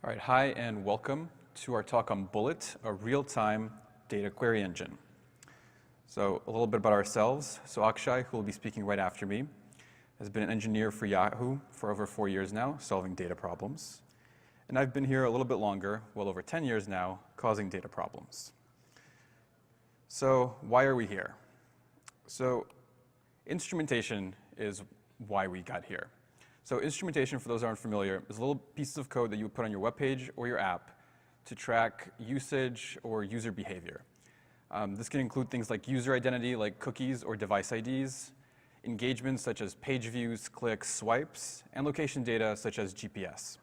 All right, hi and welcome to our talk on Bullet, a real-time data query engine. So a little bit about ourselves. So Akshay, who will be speaking right after me, has been an engineer for Yahoo for over 4 years now, solving data problems. And I've been here a little bit longer, well over 10 years now, causing data problems. So why are we here? So instrumentation is why we got here. So instrumentation, for those who aren't familiar, is little pieces of code that you would put on your web page or your app to track usage or user behavior. This can include things like user identity, like cookies or device IDs, engagements such as page views, clicks, swipes, and location data such as GPS.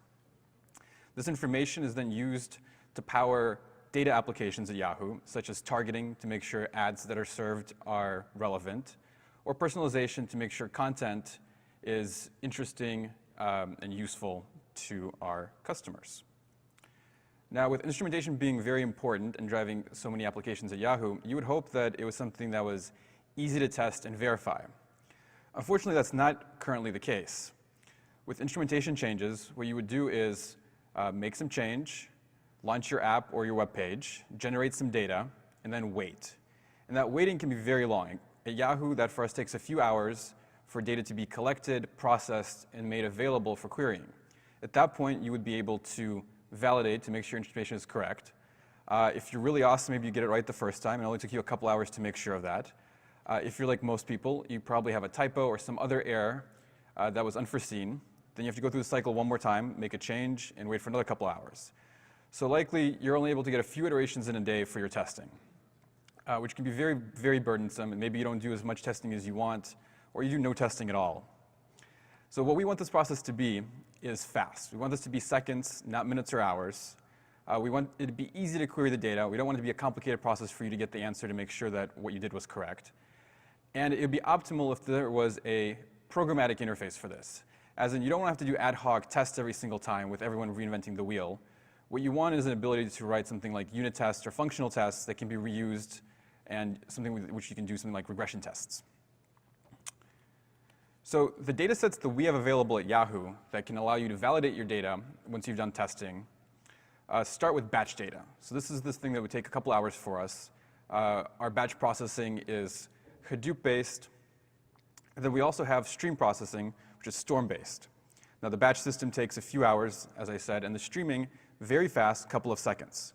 This information is then used to power data applications at Yahoo, such as targeting to make sure ads that are served are relevant, or personalization to make sure content is interesting and useful to our customers. Now, with instrumentation being very important and driving so many applications at Yahoo, you would hope that it was something that was easy to test and verify. Unfortunately, that's not currently the case. With instrumentation changes, what you would do is make some change, launch your app or your web page, generate some data, and then wait. And that waiting can be very long. At Yahoo, that for us takes a few hours for data to be collected, processed, and made available for querying. At that point, you would be able to validate to make sure instrumentation is correct. If you're really awesome, maybe you get it right the first time, and it only took you a couple hours to make sure of that. If you're like most people, you probably have a typo or some other error that was unforeseen. Then you have to go through the cycle one more time, make a change, and wait for another couple hours. So likely, you're only able to get a few iterations in a day for your testing, which can be very, very burdensome, and maybe you don't do as much testing as you want, or you do no testing at all. So what we want this process to be is fast. We want this to be seconds, not minutes or hours. We want it to be easy to query the data. We don't want it to be a complicated process for you to get the answer to make sure that what you did was correct. And it would be optimal if there was a programmatic interface for this. As in, you don't want to have to do ad hoc tests every single time with everyone reinventing the wheel. What you want is an ability to write something like unit tests or functional tests that can be reused, and something with which you can do something like regression tests. So the data sets that we have available at Yahoo that can allow you to validate your data once you've done testing start with batch data. So this is this thing that would take a couple hours for us. Our batch processing is Hadoop-based. And then we also have stream processing, which is Storm-based. Now the batch system takes a few hours, as I said, and the streaming, very fast, a couple of seconds.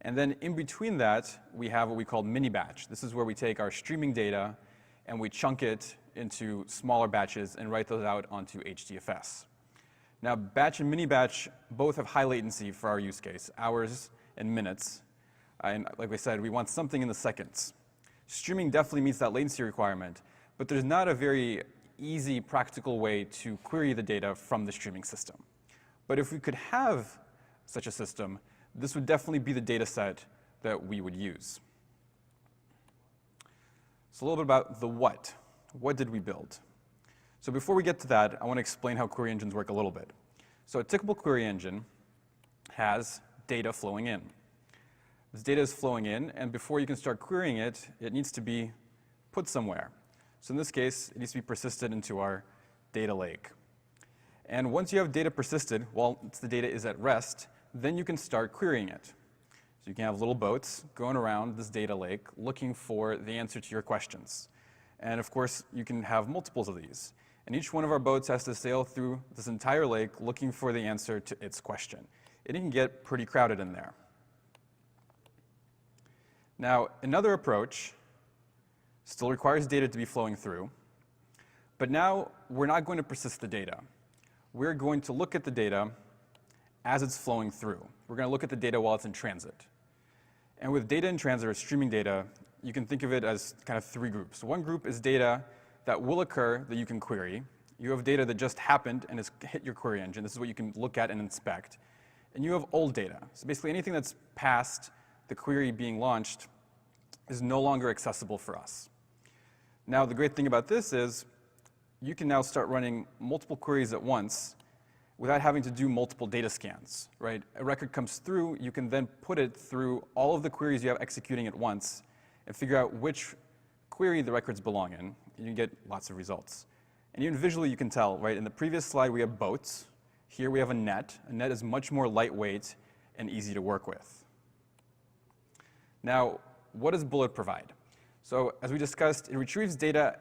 And then in between that, we have what we call mini batch. This is where we take our streaming data and we chunk it into smaller batches and write those out onto HDFS. Now, batch and mini batch both have high latency for our use case, hours and minutes. And like we said, we want something in the seconds. Streaming definitely meets that latency requirement, but there's not a very easy, practical way to query the data from the streaming system. But if we could have such a system, this would definitely be the data set that we would use. So a little bit about the what. What did we build? So before we get to that, I want to explain how query engines work a little bit. So a typical query engine has data flowing in. This data is flowing in, and before you can start querying it, it needs to be put somewhere. So in this case, it needs to be persisted into our data lake. And once you have data persisted, once the data is at rest, then you can start querying it. So you can have little boats going around this data lake looking for the answer to your questions. And of course, you can have multiples of these. And each one of our boats has to sail through this entire lake looking for the answer to its question. It can get pretty crowded in there. Now, another approach still requires data to be flowing through. But now, we're not going to persist the data. We're going to look at the data as it's flowing through. We're going to look at the data while it's in transit. And with data in transit or streaming data, you can think of it as kind of three groups. One group is data that will occur that you can query. You have data that just happened and has hit your query engine. This is what you can look at and inspect. And you have old data. So basically anything that's past the query being launched is no longer accessible for us. Now the great thing about this is you can now start running multiple queries at once without having to do multiple data scans, right? A record comes through, you can then put it through all of the queries you have executing at once and figure out which query the records belong in. You can get lots of results. And even visually you can tell, right? In the previous slide we have boats, Here we have a net. A net is much more lightweight and easy to work with. Now, what does Bullet provide? So as we discussed, it retrieves data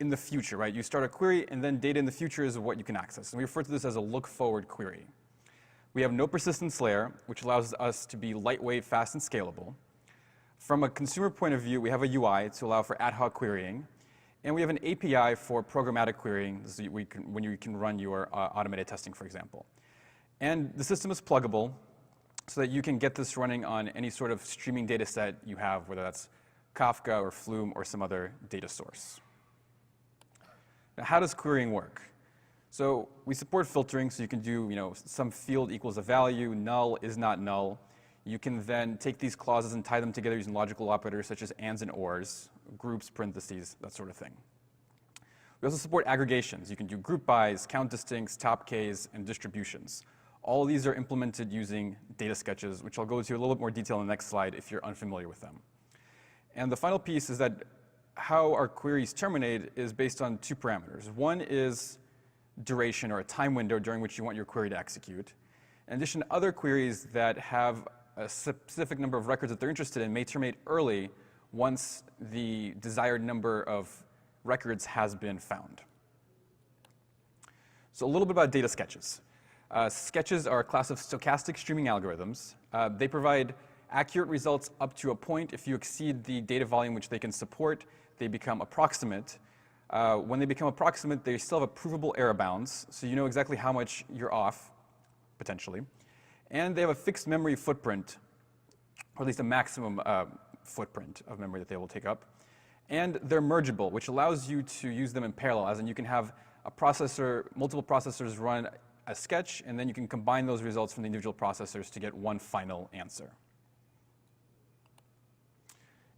in the future, right? You start a query, and then data in the future is what you can access. And we refer to this as a look-forward query. We have no persistence layer, which allows us to be lightweight, fast, and scalable. From a consumer point of view, we have a UI to allow for ad hoc querying. And we have an API for programmatic querying, so when you can run your automated testing, for example. And the system is pluggable, so that you can get this running on any sort of streaming data set you have, whether that's Kafka or Flume or some other data source. Now, how does querying work? So we support filtering, so you can do some field equals a value, null is not null. You can then take these clauses and tie them together using logical operators such as ands and ors, groups, parentheses, that sort of thing. We also support aggregations. You can do group bys, count distincts, top Ks, and distributions. All of these are implemented using data sketches, which I'll go into a little bit more detail in the next slide if you're unfamiliar with them. And the final piece is that how our queries terminate is based on two parameters. One is duration, or a time window during which you want your query to execute. In addition, other queries that have a specific number of records that they're interested in may terminate early once the desired number of records has been found. So a little bit about data sketches. Sketches are a class of stochastic streaming algorithms. They provide accurate results up to a point. If you exceed the data volume which they can support, they become approximate. When they become approximate, they still have a provable error bounds, so you know exactly how much you're off, potentially. And they have a fixed memory footprint, or at least a maximum footprint of memory that they will take up. And they're mergeable, which allows you to use them in parallel, as in you can have a processor, multiple processors run a sketch, and then you can combine those results from the individual processors to get one final answer.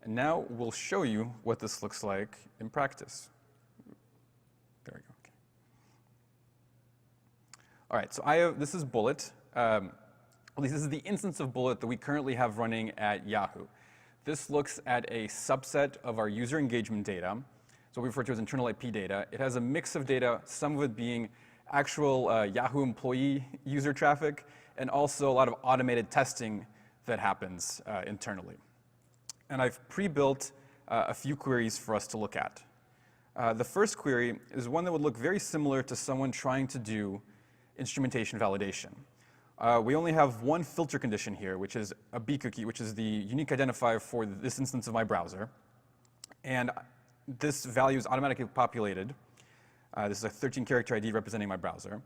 And now we'll show you what this looks like in practice. There we go. Okay. All right, so this is Bullet. At least this is the instance of Bullet that we currently have running at Yahoo. This looks at a subset of our user engagement data, so we refer to as internal IP data. It has a mix of data, some of it being actual Yahoo employee user traffic, and also a lot of automated testing that happens internally. And I've pre-built a few queries for us to look at. The first query is one that would look very similar to someone trying to do instrumentation validation. We only have one filter condition here, which is a B cookie, which is the unique identifier for this instance of my browser. And this value is automatically populated. This is a 13-character ID representing my browser.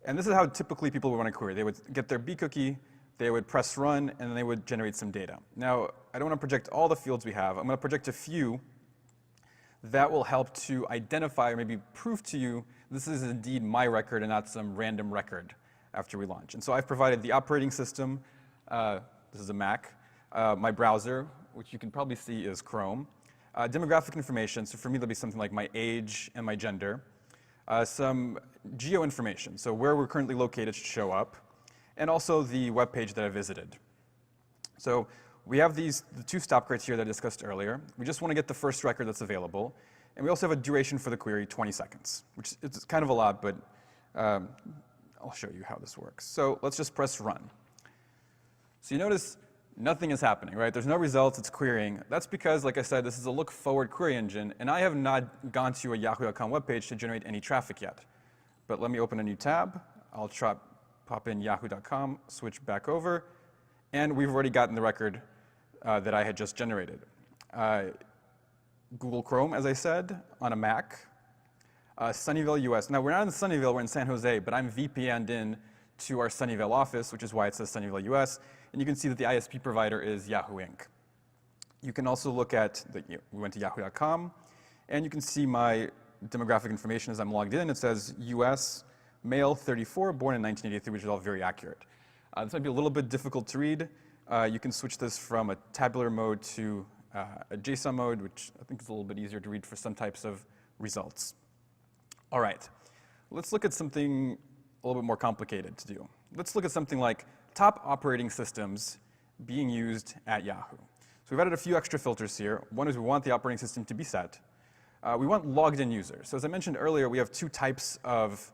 And this is how typically people would run a query. They would get their B cookie, they would press run, and then they would generate some data. Now, I don't want to project all the fields we have. I'm going to project a few that will help to identify or maybe prove to you this is indeed my record and not some random record after we launch. And so I've provided the operating system. This is a Mac. My browser, which you can probably see is Chrome. Demographic information, so for me that'll be something like my age and my gender. Some geo information, so where we're currently located should show up. And also the web page that I visited. So we have the two stop criteria that I discussed earlier. We just want to get the first record that's available. And we also have a duration for the query, 20 seconds, which is kind of a lot, but I'll show you how this works. So let's just press run. So you notice nothing is happening, right? There's no results, it's querying. That's because, like I said, this is a look-forward query engine, and I have not gone to a yahoo.com webpage to generate any traffic yet. But let me open a new tab. I'll pop in yahoo.com, switch back over, and we've already gotten the record that I had just generated. Google Chrome, as I said, on a Mac. Sunnyvale, US. Now, we're not in Sunnyvale, we're in San Jose, but I'm VPN'd in to our Sunnyvale office, which is why it says Sunnyvale, US. And you can see that the ISP provider is Yahoo Inc. You can also look at, we went to yahoo.com, and you can see my demographic information as I'm logged in. It says US, male, 34, born in 1983, which is all very accurate. This might be a little bit difficult to read. You can switch this from a tabular mode to a JSON mode, which I think is a little bit easier to read for some types of results. All right, let's look at something a little bit more complicated to do. Let's look at something like top operating systems being used at Yahoo. So we've added a few extra filters here. One is we want the operating system to be set. We want logged in users. So as I mentioned earlier, we have two types of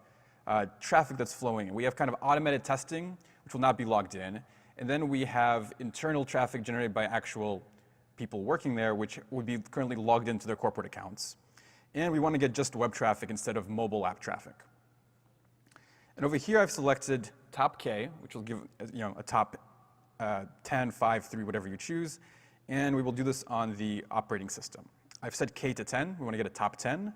traffic that's flowing in. We have kind of automated testing, which will not be logged in. And then we have internal traffic generated by actual people working there, which would be currently logged into their corporate accounts. And we want to get just web traffic instead of mobile app traffic. And over here, I've selected top K, which will give a top 10, 5, 3, whatever you choose. And we will do this on the operating system. I've set K to 10. We want to get a top 10.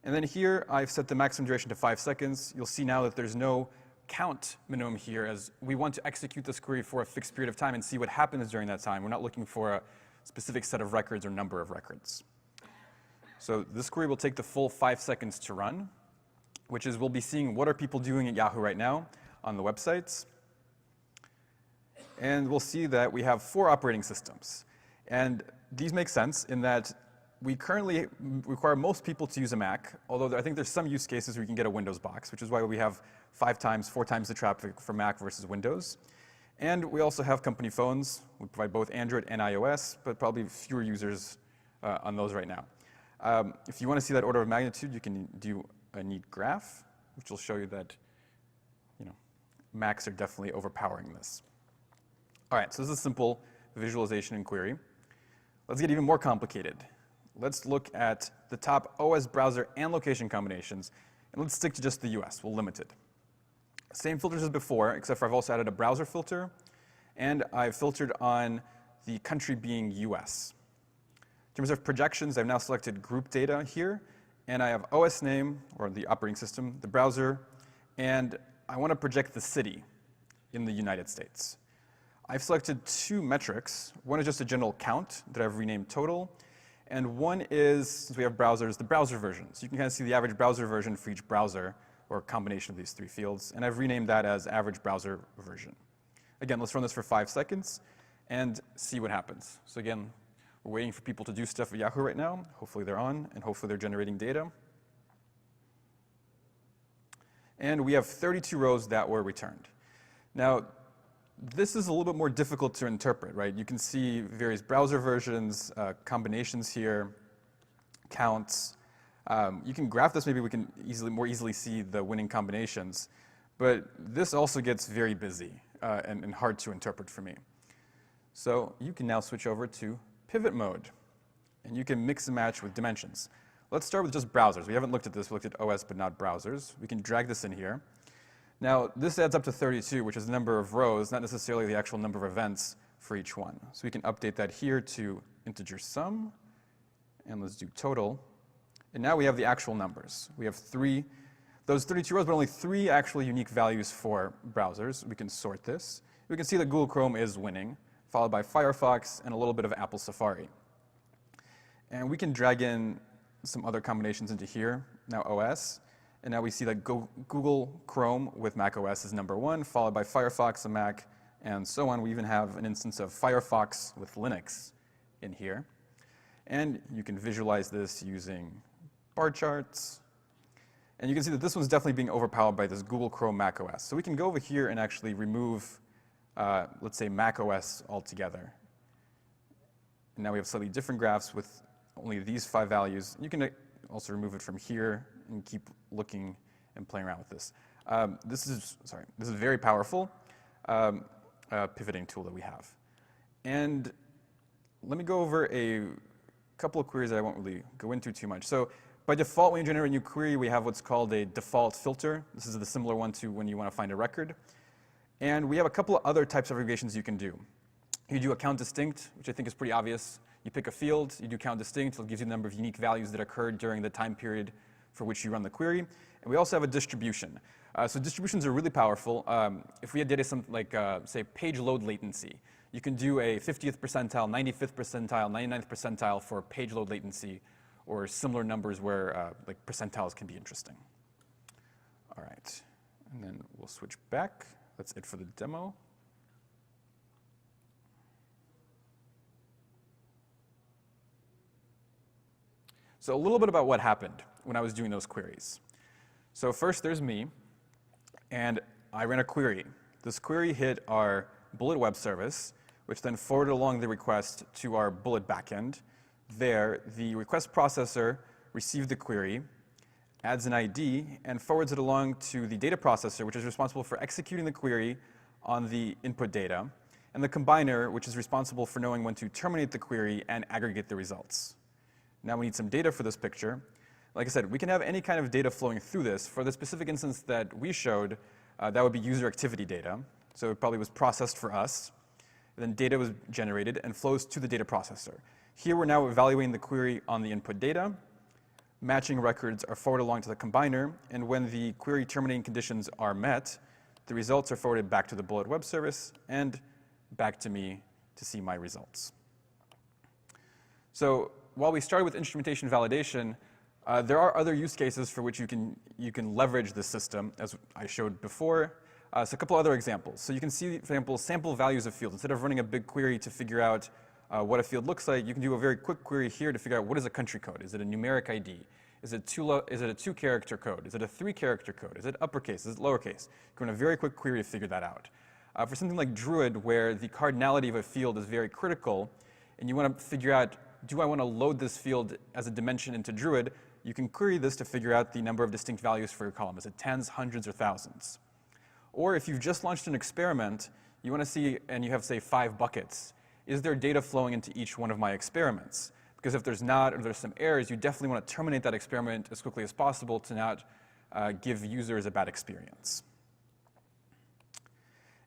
And then here, I've set the maximum duration to 5 seconds. You'll see now that there's no count minimum here, as we want to execute this query for a fixed period of time and see what happens during that time. We're not looking for a specific set of records or number of records. So this query will take the full 5 seconds to run, which is we'll be seeing what are people doing at Yahoo right now on the websites. And we'll see that we have 4 operating systems. And these make sense in that we currently require most people to use a Mac, although I think there's some use cases where you can get a Windows box, which is why we have 4 times the traffic for Mac versus Windows. And we also have company phones. We provide both Android and iOS, but probably fewer users on those right now. If you want to see that order of magnitude, you can do a neat graph, which will show you that Macs are definitely overpowering this. All right, so this is a simple visualization and query. Let's get even more complicated. Let's look at the top OS browser and location combinations, and let's stick to just the US. We'll limit it. Same filters as before, except for I've also added a browser filter, and I've filtered on the country being US. In terms of projections, I've now selected group data here, and I have OS name, or the operating system, the browser, and I want to project the city in the United States. I've selected 2 metrics. One is just a general count that I've renamed total, and one is, since we have browsers, the browser version. So you can kind of see the average browser version for each browser, or a combination of these 3 fields, and I've renamed that as average browser version. Again, let's run this for 5 seconds and see what happens. So again, we're waiting for people to do stuff at Yahoo right now. Hopefully they're on, and hopefully they're generating data. And we have 32 rows that were returned. Now, this is a little bit more difficult to interpret, right? You can see various browser versions, combinations here, counts. You can graph this. Maybe we can more easily see the winning combinations. But this also gets very busy and hard to interpret for me. So you can now switch over to pivot mode, and you can mix and match with dimensions. Let's start with just browsers. We haven't looked at this. We looked at OS, but not browsers. We can drag this in here. Now, this adds up to 32, which is the number of rows, not necessarily the actual number of events for each one. So we can update that here to integer sum, and let's do total. And now we have the actual numbers. We have those 32 rows, but only 3 actually unique values for browsers. We can sort this. We can see that Google Chrome is winning, followed by Firefox and a little bit of Apple Safari. And we can drag in some other combinations into here, now OS. And now we see that Google Chrome with Mac OS is number 1, followed by Firefox and Mac, and so on. We even have an instance of Firefox with Linux in here. And you can visualize this using bar charts. And you can see that this one's definitely being overpowered by this Google Chrome Mac OS. So we can go over here and actually remove, let's say, Mac OS altogether. And now we have slightly different graphs with only these 5 values. You can also remove it from here and keep looking and playing around with this. This is very powerful pivoting tool that we have. And let me go over a couple of queries that I won't really go into too much. So by default, when you generate a new query, we have what's called a default filter. This is the similar one to when you want to find a record. And we have a couple of other types of aggregations you can do. You do a count distinct, which I think is pretty obvious. You pick a field, you do count distinct, it gives you the number of unique values that occurred during the time period for which you run the query. And we also have a distribution. So distributions are really powerful. If we had data like, say, page load latency, you can do a 50th percentile, 95th percentile, 99th percentile for page load latency, or similar numbers where like percentiles can be interesting. All right, and then we'll switch back. That's it for the demo. So a little bit about what happened when I was doing those queries. So first there's me, and I ran a query. This query hit our Bullet web service, which then forwarded along the request to our Bullet backend. There, the request processor received the query, adds an ID, and forwards it along to the data processor, which is responsible for executing the query on the input data, and the combiner, which is responsible for knowing when to terminate the query and aggregate the results. Now we need some data for this picture. Like I said, we can have any kind of data flowing through this. For the specific instance that we showed, that would be user activity data. So it probably was processed for us. Then data was generated and flows to the data processor. Here we're now evaluating the query on the input data. Matching records are forwarded along to the combiner, and when the query terminating conditions are met, the results are forwarded back to the Bullet web service and back to me to see my results. So while we started with instrumentation validation, there are other use cases for which you can leverage this system, as I showed before. So a couple other examples. So you can see, for example, sample values of fields. Instead of running a big query to figure out what a field looks like, you can do a very quick query here to figure out what is a country code. Is it a numeric ID? Is it a 2-character code? Is it a 3-character code? Is it uppercase? Is it lowercase? You can run a very quick query to figure that out. For something like Druid, where the cardinality of a field is very critical, and you want to figure out, do I want to load this field as a dimension into Druid? You can query this to figure out the number of distinct values for your column. Is it tens, hundreds, or thousands? Or if you've just launched an experiment, you want to see, and you have, say, 5 buckets, is there data flowing into each one of my experiments? Because if there's not, or there's some errors, you definitely want to terminate that experiment as quickly as possible to not give users a bad experience.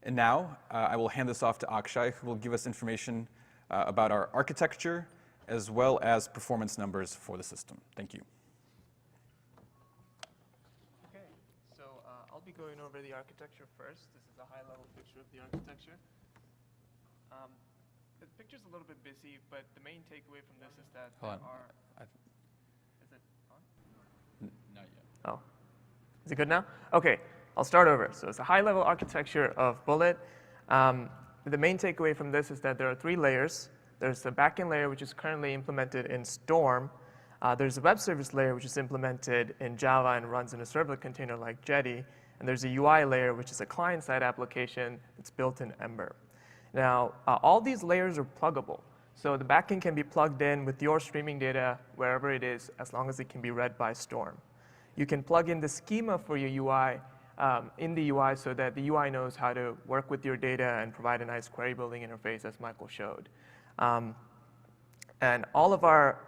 And now, I will hand this off to Akshay, who will give us information about our architecture, as well as performance numbers for the system. Thank you. Okay, so I'll be going over the architecture first. This is a high-level picture of the architecture. The picture's a little bit busy, but the main takeaway from this is that there are... Is it on? Not yet. Oh. Is it good now? OK, I'll start over. So it's a high-level architecture of Bullet. The main takeaway from this is that there are 3 layers. There's the backend layer, which is currently implemented in Storm. There's a web service layer, which is implemented in Java and runs in a servlet container like Jetty. And there's a UI layer, which is a client-side application that's built in Ember. Now, all these layers are pluggable. So the backend can be plugged in with your streaming data wherever it is, as long as it can be read by Storm. You can plug in the schema for your UI in the UI so that the UI knows how to work with your data and provide a nice query building interface, as Michael showed. And all of our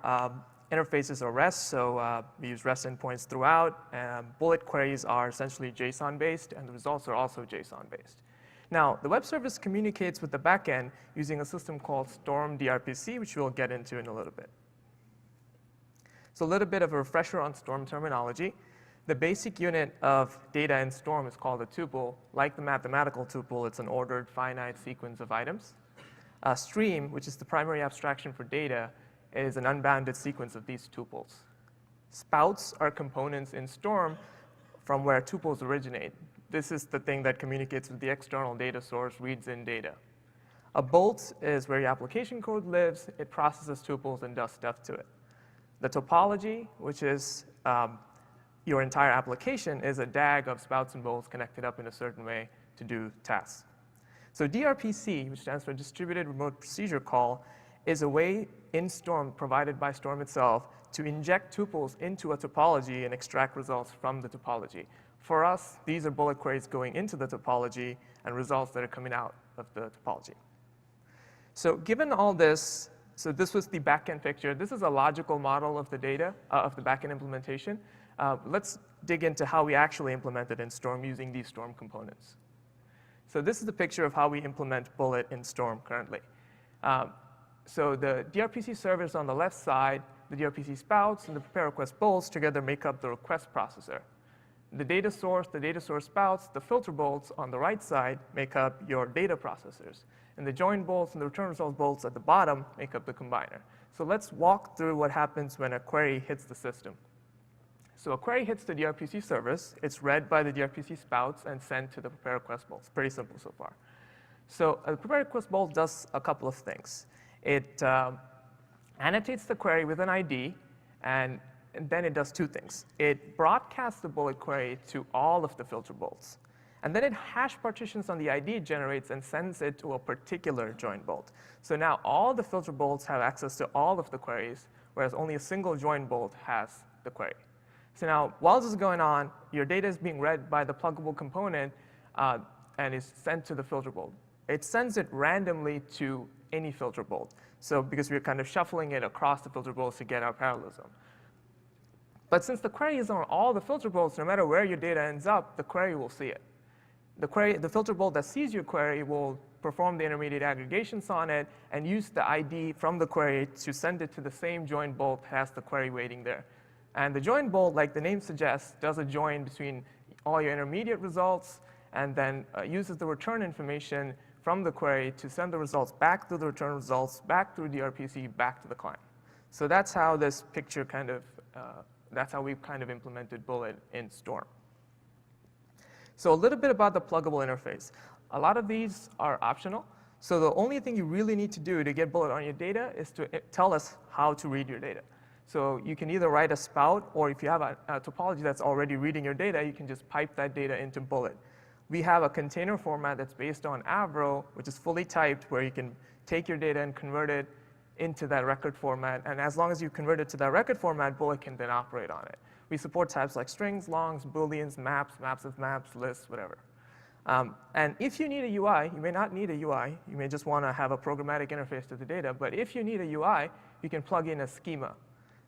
interfaces are REST, so we use REST endpoints throughout. Bullet queries are essentially JSON-based, and the results are also JSON-based. Now, the web service communicates with the backend using a system called Storm DRPC, which we'll get into in a little bit. So a little bit of a refresher on Storm terminology. The basic unit of data in Storm is called a tuple. Like the mathematical tuple, it's an ordered, finite sequence of items. A stream, which is the primary abstraction for data, is an unbounded sequence of these tuples. Spouts are components in Storm from where tuples originate. This is the thing that communicates with the external data source, reads in data. A bolt is where your application code lives. It processes tuples and does stuff to it. The topology, which is your entire application, is a DAG of spouts and bolts connected up in a certain way to do tasks. So DRPC, which stands for Distributed Remote Procedure Call, is a way in Storm, provided by Storm itself, to inject tuples into a topology and extract results from the topology. For us, these are bullet queries going into the topology and results that are coming out of the topology. So given all this, so this was the backend picture. This is a logical model of the data, of the backend implementation. Let's dig into how we actually implement it in Storm using these Storm components. So this is the picture of how we implement Bullet in Storm currently. So the DRPC server is on the left side. The DRPC spouts and the prepare request bolts together make up the request processor. The data source spouts, the filter bolts on the right side make up your data processors. And the join bolts and the return results bolts at the bottom make up the combiner. So let's walk through what happens when a query hits the system. So a query hits the DRPC service. It's read by the DRPC spouts and sent to the prepare request bolts. Pretty simple so far. So the prepare request bolt does a couple of things. It annotates the query with an ID, and then it does 2 things. It broadcasts the bullet query to all of the filter bolts. And then it hash partitions on the ID it generates and sends it to a particular join bolt. So now all the filter bolts have access to all of the queries, whereas only a single join bolt has the query. So now, while this is going on, your data is being read by the pluggable component and is sent to the filter bolt. It sends it randomly to any filter bolt. So because we're kind of shuffling it across the filter bolts to get our parallelism. But since the query is on all the filter bolts, no matter where your data ends up, the query will see it. The filter bolt that sees your query will perform the intermediate aggregations on it and use the ID from the query to send it to the same join bolt that has the query waiting there. And the join bolt, like the name suggests, does a join between all your intermediate results and then uses the return information from the query to send the results back to the return results, back through DRPC, back to the client. So that's how this picture kind of, that's how we've kind of implemented Bullet in Storm. So a little bit about the pluggable interface. A lot of these are optional. So the only thing you really need to do to get Bullet on your data is to tell us how to read your data. So you can either write a spout, or if you have a topology that's already reading your data, you can just pipe that data into Bullet. We have a container format that's based on Avro, which is fully typed, where you can take your data and convert it into that record format. And as long as you convert it to that record format, Bullet can then operate on it. We support types like strings, longs, booleans, maps, maps of maps, lists, whatever. And if you need a UI, you may not need a UI. You may just want to have a programmatic interface to the data. But if you need a UI, you can plug in a schema.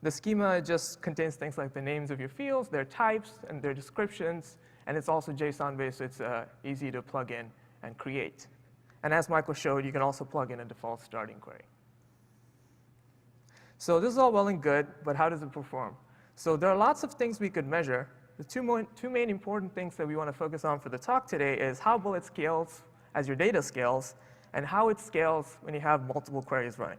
The schema just contains things like the names of your fields, their types, and their descriptions. And it's also JSON-based, so it's easy to plug in and create. And as Michael showed, you can also plug in a default starting query. So this is all well and good, but how does it perform? So there are lots of things we could measure. The two main important things that we want to focus on for the talk today is how Bullet scales as your data scales, and how it scales when you have multiple queries running.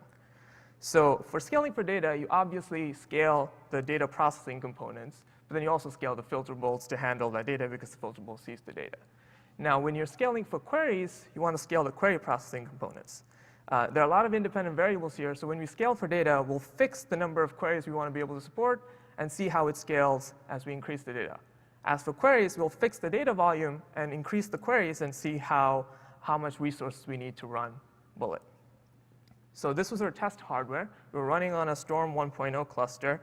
So for scaling for data, you obviously scale the data processing components, but then you also scale the filter bolts to handle that data because the filter bolt sees the data. Now, when you're scaling for queries, you want to scale the query processing components. There are a lot of independent variables here, so when we scale for data, we'll fix the number of queries we want to be able to support and see how it scales as we increase the data. As for queries, we'll fix the data volume and increase the queries and see how much resources we need to run Bullet. So this was our test hardware. We were running on a Storm 1.0 cluster.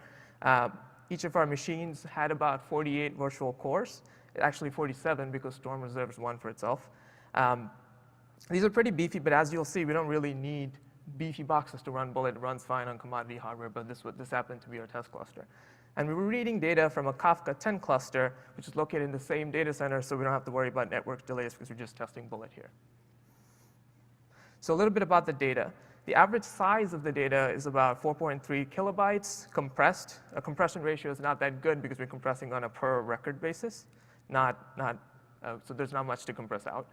Each of our machines had about 48 virtual cores, actually 47 because Storm reserves one for itself. These are pretty beefy, but as you'll see, we don't really need beefy boxes to run Bullet. It runs fine on commodity hardware, but this happened to be our test cluster. And we were reading data from a Kafka 10 cluster, which is located in the same data center, so we don't have to worry about network delays because we're just testing Bullet here. So a little bit about the data. The average size of the data is about 4.3 kilobytes compressed. A compression ratio is not that good because we're compressing on a per record basis. So there's not much to compress out.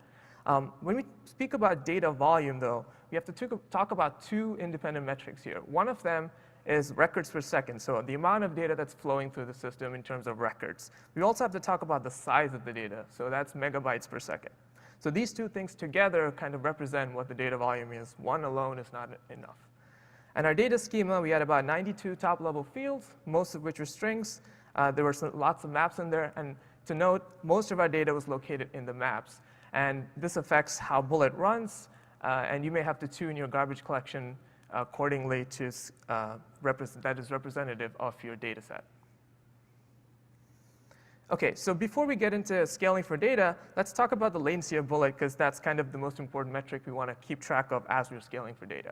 When we speak about data volume, though, we have to talk about two independent metrics here. One of them is records per second, so the amount of data that's flowing through the system in terms of records. We also have to talk about the size of the data, so that's megabytes per second. So these two things together kind of represent what the data volume is. One alone is not enough. And our data schema, we had about 92 top-level fields, most of which were strings. There were lots of maps in there. And to note, most of our data was located in the maps. And this affects how Bullet runs. And you may have to tune your garbage collection accordingly to that is representative of your data set. OK, so before we get into scaling for data, let's talk about the latency of Bullet, because that's kind of the most important metric we want to keep track of as we're scaling for data.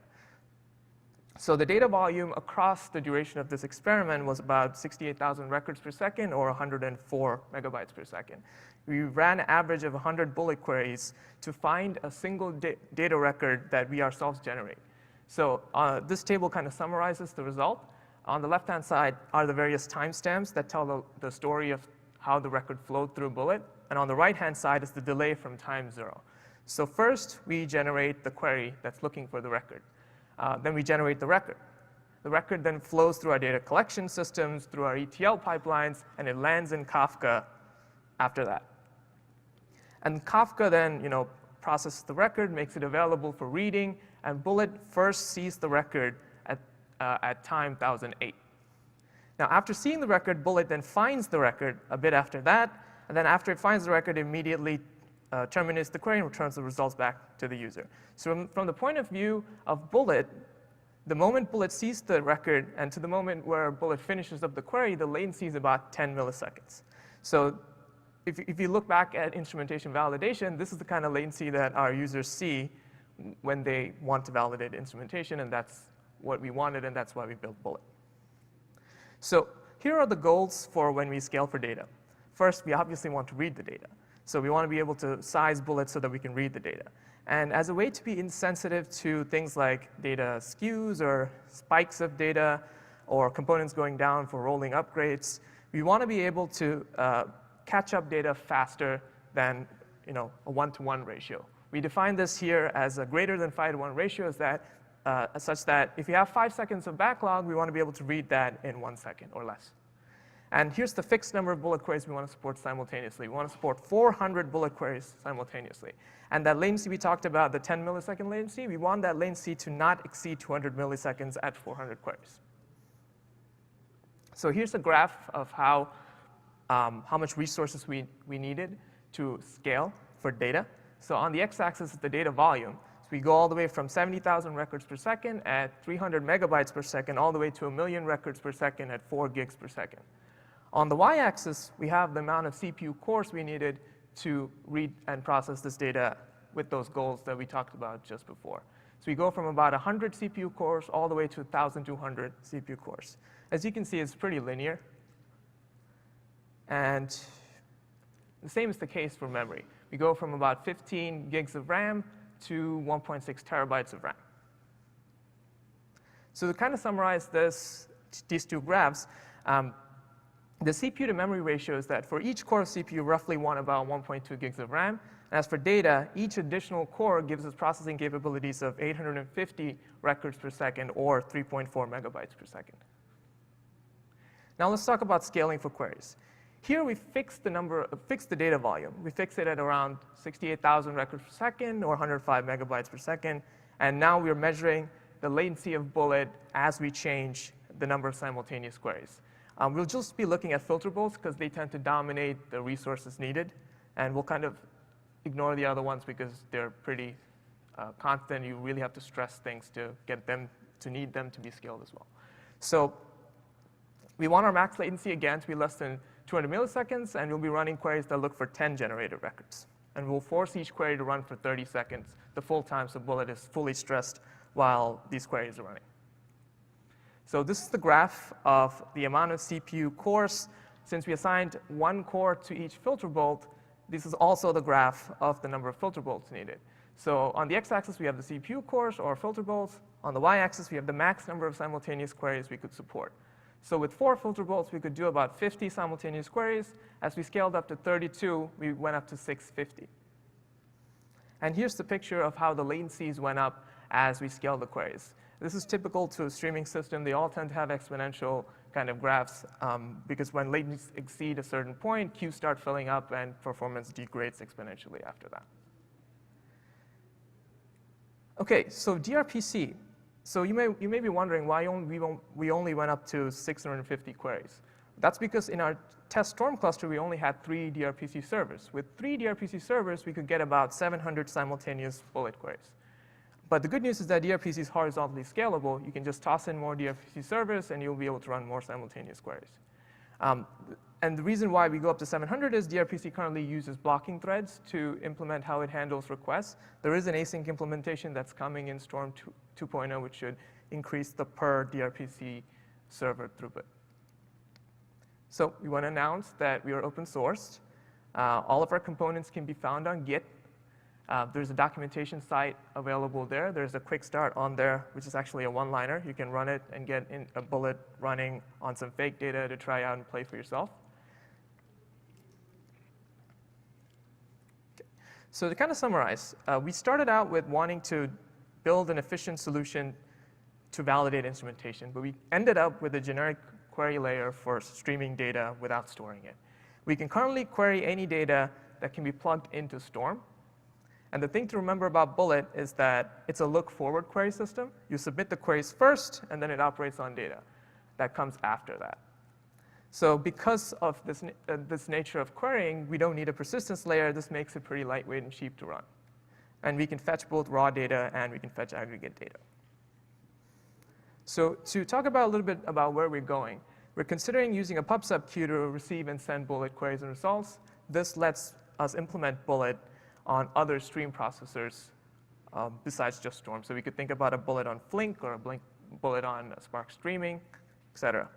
So the data volume across the duration of this experiment was about 68,000 records per second, or 104 megabytes per second. We ran an average of 100 Bullet queries to find a single data record that we ourselves generate. So this table kind of summarizes the result. On the left-hand side are the various timestamps that tell the story of how the record flowed through Bullet. And on the right-hand side is the delay from time 0. So first, we generate the query that's looking for the record. Then we generate the record. The record then flows through our data collection systems, through our ETL pipelines, and it lands in Kafka after that. And Kafka then processes the record, makes it available for reading, and Bullet first sees the record at time 1008. Now, after seeing the record, Bullet then finds the record a bit after that. And then after it finds the record, it immediately terminates the query and returns the results back to the user. So from the point of view of Bullet, The moment Bullet sees the record and to the moment where Bullet finishes up the query, the latency is about 10 milliseconds. So if you look back at instrumentation validation, this is the kind of latency that our users see when they want to validate instrumentation, and that's what we wanted, and that's why we built Bullet. So here are the goals for when we scale for data. First, we obviously want to read the data. So we want to be able to size Bullet so that we can read the data. And as a way to be insensitive to things like data skews or spikes of data or components going down for rolling upgrades, we want to be able to catch up data faster than a 1-to-1 ratio. We define this here as a greater than 5-to-1 ratio such that if you have 5 seconds of backlog, we want to be able to read that in 1 second or less. And here's the fixed number of Bullet queries we want to support simultaneously. We want to support 400 Bullet queries simultaneously. And that latency we talked about, the 10 millisecond latency, we want that latency to not exceed 200 milliseconds at 400 queries. So here's a graph of how much resources we needed to scale for data. So on the x-axis is the data volume. So we go all the way from 70,000 records per second at 300 megabytes per second, all the way to 1 million records per second at 4 gigs per second. On the y-axis, we have the amount of CPU cores we needed to read and process this data with those goals that we talked about just before. So we go from about 100 CPU cores all the way to 1,200 CPU cores. As you can see, it's pretty linear. And the same is the case for memory. We go from about 15 gigs of RAM to 1.6 terabytes of RAM. So to kind of summarize these two graphs, the CPU to memory ratio is that for each core of CPU, roughly want about 1.2 gigs of RAM. And as for data, each additional core gives us processing capabilities of 850 records per second or 3.4 megabytes per second. Now let's talk about scaling for queries. Here we fixed the data volume. We fixed it at around 68,000 records per second or 105 megabytes per second. And now we're measuring the latency of Bullet as we change the number of simultaneous queries. We'll just be looking at filterables because they tend to dominate the resources needed. And we'll kind of ignore the other ones because they're pretty constant. You really have to stress things to get them to need them to be scaled as well. So we want our max latency, again, to be less than 200 milliseconds, and we'll be running queries that look for 10 generated records. And we'll force each query to run for 30 seconds, the full time, so Bullet is fully stressed while these queries are running. So this is the graph of the amount of CPU cores. Since we assigned 1 core to each filter bolt, this is also the graph of the number of filter bolts needed. So on the x-axis, we have the CPU cores or filter bolts. On the y-axis, we have the max number of simultaneous queries we could support. So with 4 filter bolts, we could do about 50 simultaneous queries. As we scaled up to 32, we went up to 650. And here's the picture of how the latencies went up as we scaled the queries. This is typical to a streaming system. They all tend to have exponential kind of graphs because when latencies exceed a certain point, queues start filling up and performance degrades exponentially after that. OK, so DRPC. So you may be wondering why we only went up to 650 queries. That's because in our test Storm cluster, we only had 3 DRPC servers. With 3 DRPC servers, we could get about 700 simultaneous Bullet queries. But the good news is that DRPC is horizontally scalable. You can just toss in more DRPC servers, and you'll be able to run more simultaneous queries. And the reason why we go up to 700 is DRPC currently uses blocking threads to implement how it handles requests. There is an async implementation that's coming in Storm 2.0, which should increase the per DRPC server throughput. So we want to announce that we are open sourced. All of our components can be found on Git. There's a documentation site available there. There's a quick start on there, which is actually a one-liner. You can run it and get in a Bullet running on some fake data to try out and play for yourself. Okay. So to kind of summarize, we started out with wanting to build an efficient solution to validate instrumentation, but we ended up with a generic query layer for streaming data without storing it. We can currently query any data that can be plugged into Storm. And the thing to remember about Bullet is that it's a look-forward query system. You submit the queries first, and then it operates on data that comes after that. So because of this nature of querying, we don't need a persistence layer. This makes it pretty lightweight and cheap to run. And we can fetch both raw data, and we can fetch aggregate data. So to talk about a little bit about where we're going, we're considering using a pub/sub queue to receive and send bullet queries and results. This lets us implement bullet on other stream processors besides just Storm. So we could think about a bullet on Flink or a bullet on Spark Streaming, et cetera.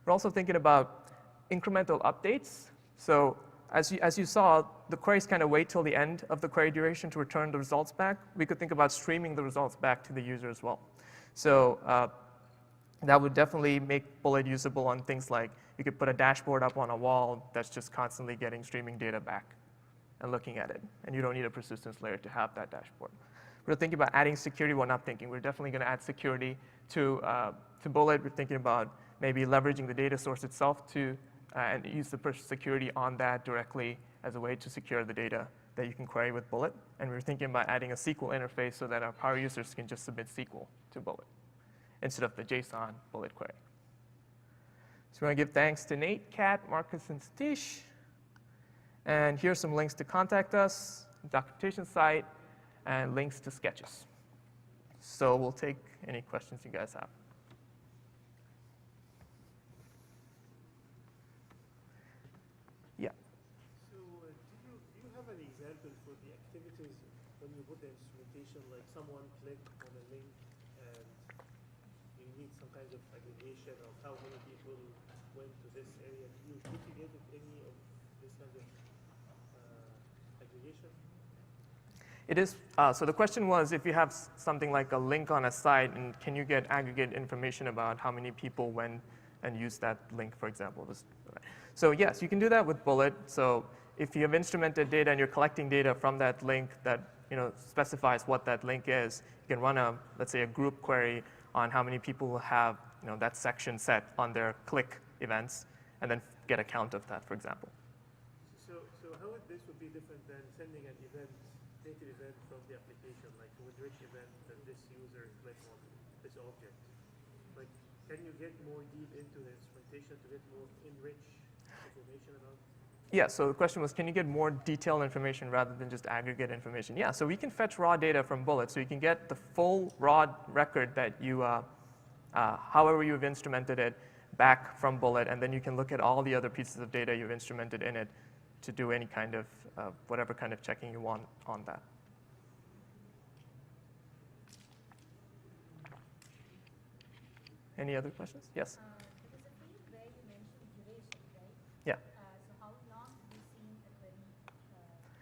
We're also thinking about incremental updates. So as you saw, the queries kind of wait till the end of the query duration to return the results back. We could think about streaming the results back to the user as well. So that would definitely make Bullet usable on things like you could put a dashboard up on a wall that's just constantly getting streaming data back and looking at it. And you don't need a persistence layer to have that dashboard. We're thinking about adding security. Well, not thinking. We're definitely going to add security to Bullet. We're thinking about maybe leveraging the data source itself to and use the security on that directly as a way to secure the data that you can query with Bullet. And we're thinking about adding a SQL interface so that our power users can just submit SQL to Bullet instead of the JSON Bullet query. So we want to give thanks to Nate, Kat, Marcus, and Satish. And here's some links to contact us, documentation site, and links to sketches. So we'll take any questions you guys have. Yeah. So do you have an example for the activities when you put the instrumentation, like someone clicked on a link and you need some kind of aggregation of how many people went to this area? Do you integrate any of this kind of aggregation? It is, so the question was, if you have something like a link on a site, and can you get aggregate information about how many people went and used that link, for example? So yes, you can do that with Bullet. So if you have instrumented data and you're collecting data from that link that specifies what that link is, you can run let's say a group query on how many people have that section set on their click events, and then get a count of that, for example. So how would this be different than sending an event, native event from the application, like with which event that this user clicked on this object? Like, can you get more deep into the instrumentation to get more enriched information about? Yeah, so the question was, can you get more detailed information rather than just aggregate information? Yeah, so we can fetch raw data from Bullet, so you can get the full raw record that you, however you've instrumented it, back from Bullet, and then you can look at all the other pieces of data you've instrumented in it to do any kind of, whatever kind of checking you want on that. Any other questions? Yes? Because the field where you mentioned duration, right? Yeah. So how long do you see a query?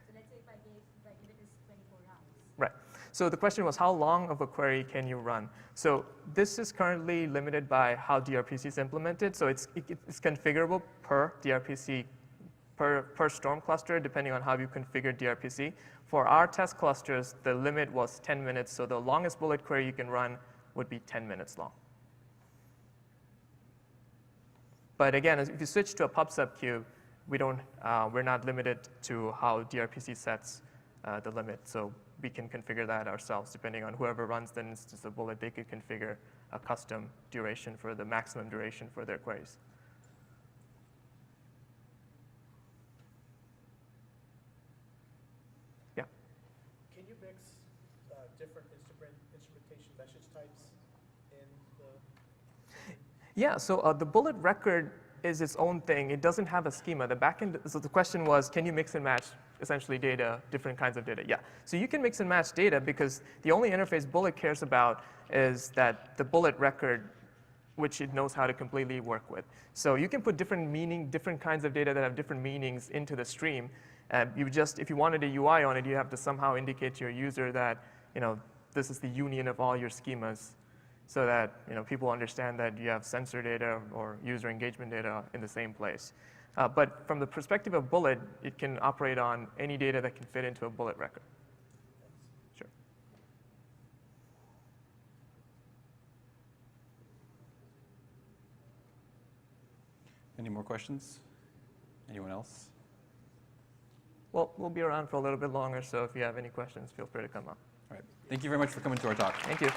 So let's say if I give it is 24 rounds. Right. So the question was, how long of a query can you run? So this is currently limited by how DRPC is implemented. So it's configurable per DRPC, per Storm cluster, depending on how you configure DRPC. For our test clusters, the limit was 10 minutes. So the longest Bullet query you can run would be 10 minutes long. But again, if you switch to a pub/sub queue, we're not limited to how DRPC sets the limit. So we can configure that ourselves. Depending on whoever runs the instance of Bullet, they could configure a custom duration for the maximum duration for their queries. Yeah? Can you mix different instrumentation message types in the? Yeah, so the Bullet record is its own thing. It doesn't have a schema. The backend, so the question was, can you mix and match essentially data, different kinds of data? Yeah, so you can mix and match data because the only interface Bullet cares about is that the Bullet record, which it knows how to completely work with. So you can put different kinds of data that have different meanings into the stream. If you wanted a UI on it, you have to somehow indicate to your user that, this is the union of all your schemas, so that people understand that you have sensor data or user engagement data in the same place. But from the perspective of Bullet, it can operate on any data that can fit into a Bullet record. Sure. Any more questions? Anyone else? Well, we'll be around for a little bit longer, so if you have any questions, feel free to come up. All right. Thank you very much for coming to our talk. Thank you.